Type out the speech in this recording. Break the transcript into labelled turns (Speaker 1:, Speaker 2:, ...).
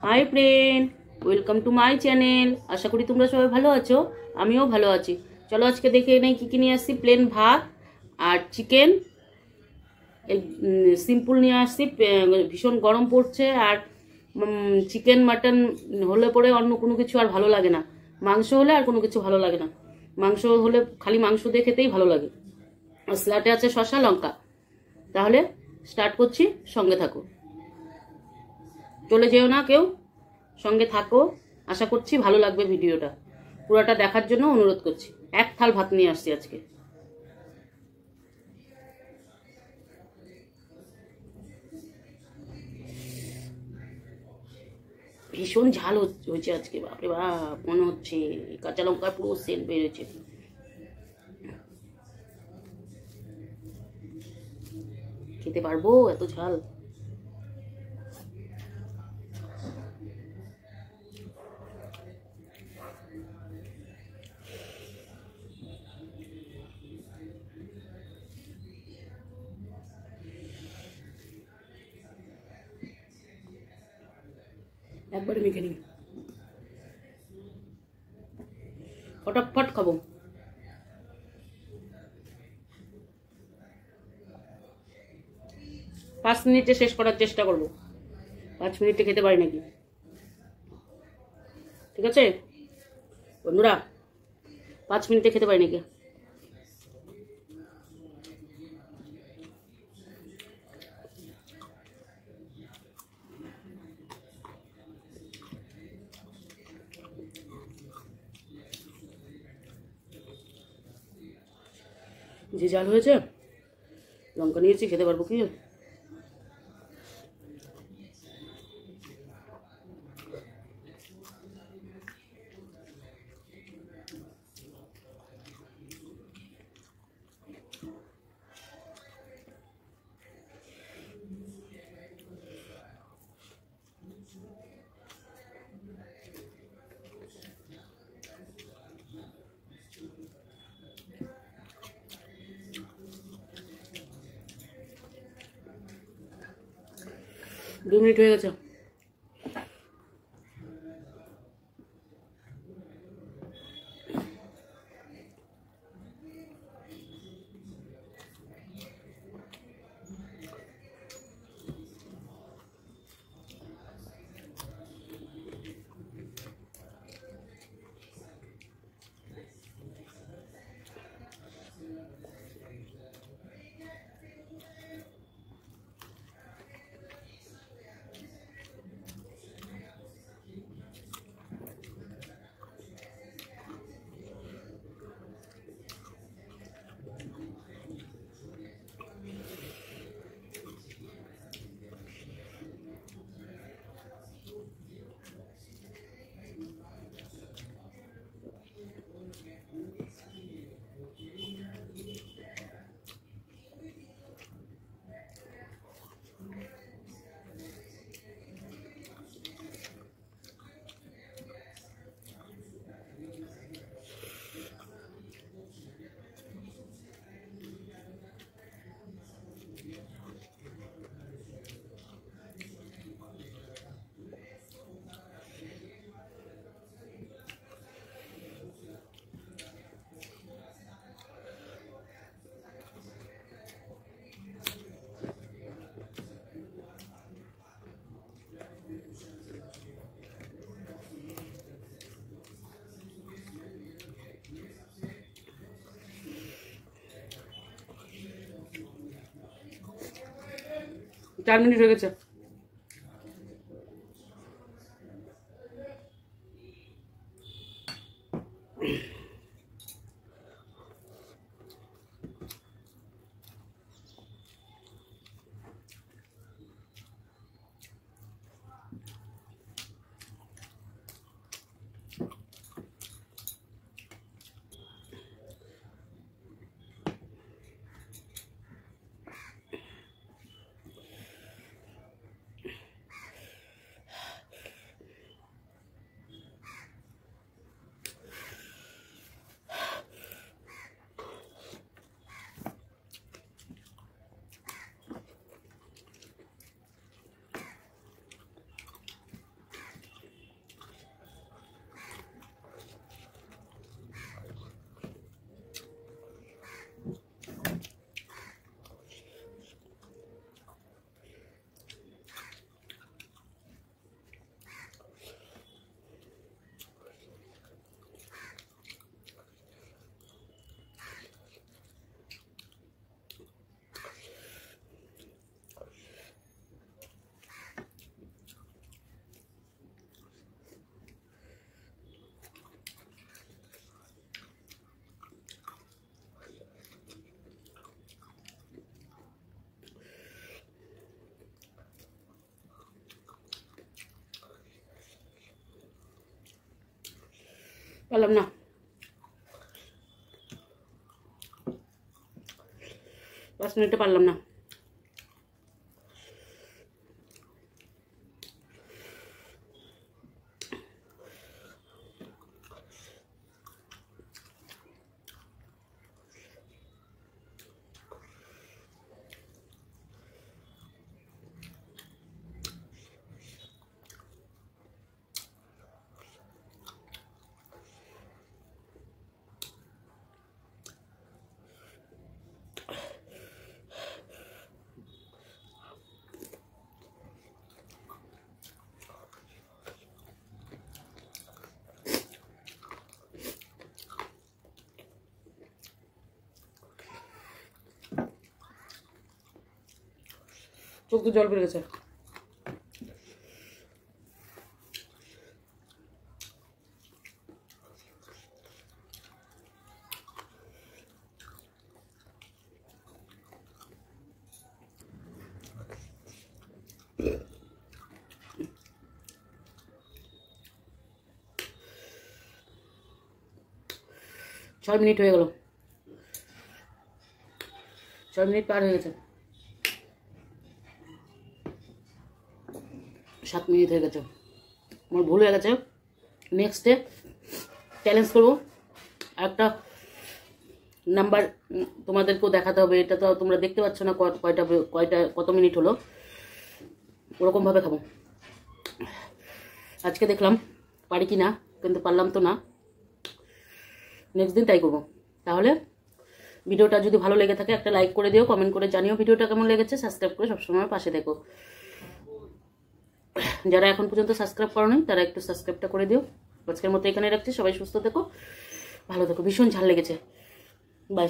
Speaker 1: High friend, welcome to my channel. আশা করি তোমরা সবাই ভালো আছো, আমিও ভালো আছি। চলো আজকে দেখে নেই কী কী নিয়ে আসছি। প্লেন ভাত আর চিকেন, সিম্পল নিয়ে আসছি। ভীষণ গরম পড়ছে আর চিকেন মাটন হলে পরে অন্য কোনো কিছু আর ভালো লাগে না। মাংস হলে আর কোনো কিছু ভালো লাগে না। মাংস হলে খালি মাংস দিয়ে খেতেই ভালো লাগে। আর স্যালাডে আছে শসা লঙ্কা। তাহলে স্টার্ট করছি, সঙ্গে থাকো, চলে যেও না কেউ, সঙ্গে থাকো। আশা করছি ভালো লাগবে ভিডিওটা, পুরোটা দেখার জন্য অনুরোধ করছি। এক থাল ভাত নিয়ে আসছি আজকে। ভীষণ ঝাল হয়েছে আজকে, বাপরে বাপ, মনে হচ্ছে কাঁচা লঙ্কার পুরো সেন্ট বেরোচ্ছে। খেতে পারবো এত ঝাল? একবারে মেখে নিই, ফটাফট খাবো। 5 মিনিটে শেষ করার চেষ্টা করবো। 5 মিনিটে খেতে পারি নাকি? ঠিক আছে বন্ধুরা, 5 মিনিটে খেতে পারি নাকি? যে জাল হয়েছে, লঙ্কা নিয়েছি, খেতে পারবো কি? দু মিনিট হয়ে গেছে। চার মিনিট হয়ে গেছে। পারলাম না। 5 মিনিটে পারলাম না। চোখ তো জল বেড়ে গেছে। ছয় মিনিট হয়ে গেল, 6 মিনিট পার হয়ে গেছে। 7 মিনিট হয়ে গেছে। আমার ভুল হয়ে গেছে। নেক্সট ডে চ্যালেঞ্জ করবো। একটা নাম্বার তোমাদেরকেও দেখাতে হবে। এটা তো তোমরা দেখতে পাচ্ছ না কত মিনিট হলো। ওরকমভাবে খাবো। আজকে দেখলাম পারি কি না, কিন্তু পারলাম তো না। নেক্সট দিন তাই করবো। তাহলে ভিডিওটা যদি ভালো লেগে থাকে একটা লাইক করে দিও, কমেন্ট করে জানিও ভিডিওটা কেমন লেগেছে। সাবস্ক্রাইব করে সবসময় পাশে দেখো। যারা এখন পর্যন্ত সাবস্ক্রাইব করোনি তারা একটু সাবস্ক্রাইবটা করে দিও। আজকের মতো এখানে রাখছি। সবাই সুস্থ থেকো, ভালো থেকো। ভীষণ ঝাল লেগেছে। বাই।